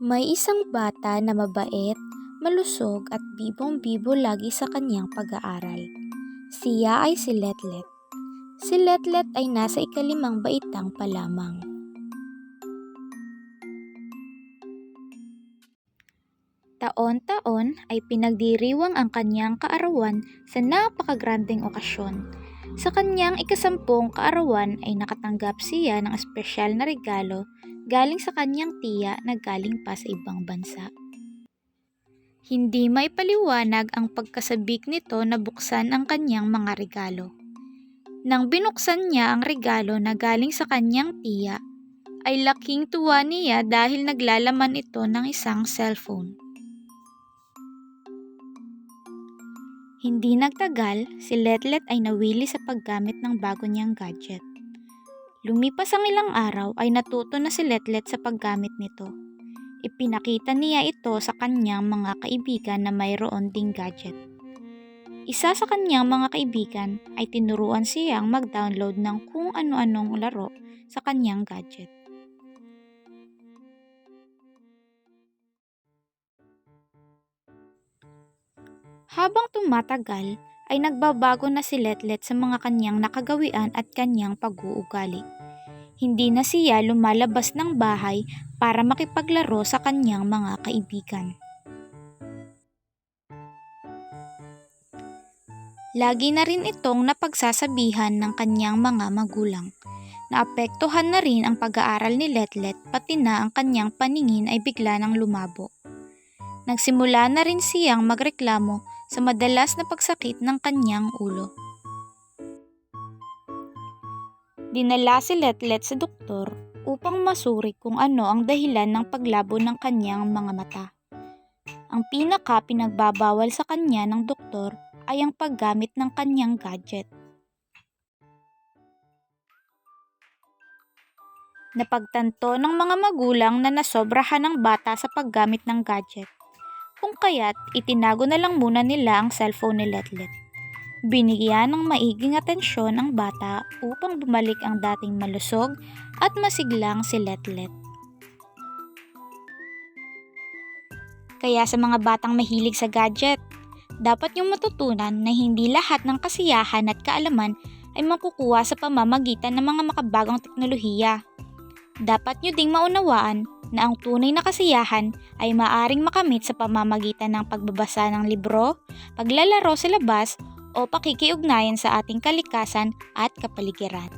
May isang bata na mabait, malusog at bibong-bibo lagi sa kanyang pag-aaral. Siya ay si Letlet. Si Letlet ay nasa ikalimang baitang pa lamang. Taon-taon ay pinagdiriwang ang kanyang kaarawan sa napakagrandeng okasyon. Sa kanyang ikasampung kaarawan ay nakatanggap siya ng espesyal na regalo galing sa kanyang tiya na galing pa sa ibang bansa. Hindi may paliwanag ang pagkasabik nito na buksan ang kanyang mga regalo. Nang binuksan niya ang regalo na galing sa kanyang tiya, ay laking tuwa niya dahil naglalaman ito ng isang cellphone. Hindi nagtagal, si Letlet ay nawili sa paggamit ng bago niyang gadget. Lumipas ang ilang araw ay natuto na si Letlet sa paggamit nito. Ipinakita niya ito sa kanyang mga kaibigan na mayroon ding gadget. Isa sa kanyang mga kaibigan ay tinuruan siyang mag-download ng kung ano-anong laro sa kanyang gadget. Habang tumatagal, ay nagbabago na si Letlet sa mga kanyang nakagawian at kanyang pag-uugali. Hindi na siya lumalabas ng bahay para makipaglaro sa kanyang mga kaibigan. Lagi na rin itong napagsasabihan ng kanyang mga magulang. Naapektuhan na rin ang pag-aaral ni Letlet pati na ang kanyang paningin ay bigla nang lumabo. Nagsimula na rin siyang magreklamo sa madalas na pagsakit ng kanyang ulo. Dinala si Letlet sa doktor upang masuri kung ano ang dahilan ng paglabo ng kanyang mga mata. Ang pinaka-pinagbabawal sa kanya ng doktor ay ang paggamit ng kanyang gadget. Napagtanto ng mga magulang na nasobrahan ng bata sa paggamit ng gadget. Kung kaya't itinago na lang muna nila ang cellphone ni Letlet. Binigyan ng maiging atensyon ang bata upang bumalik ang dating malusog at masiglang si Letlet. Kaya sa mga batang mahilig sa gadget, dapat niyong matutunan na hindi lahat ng kasiyahan at kaalaman ay makukuha sa pamamagitan ng mga makabagong teknolohiya. Dapat niyo ding maunawaan na ang tunay na kasiyahan ay maaring makamit sa pamamagitan ng pagbabasa ng libro, paglalaro sa labas, o pakikiugnayan sa ating kalikasan at kapaligiran.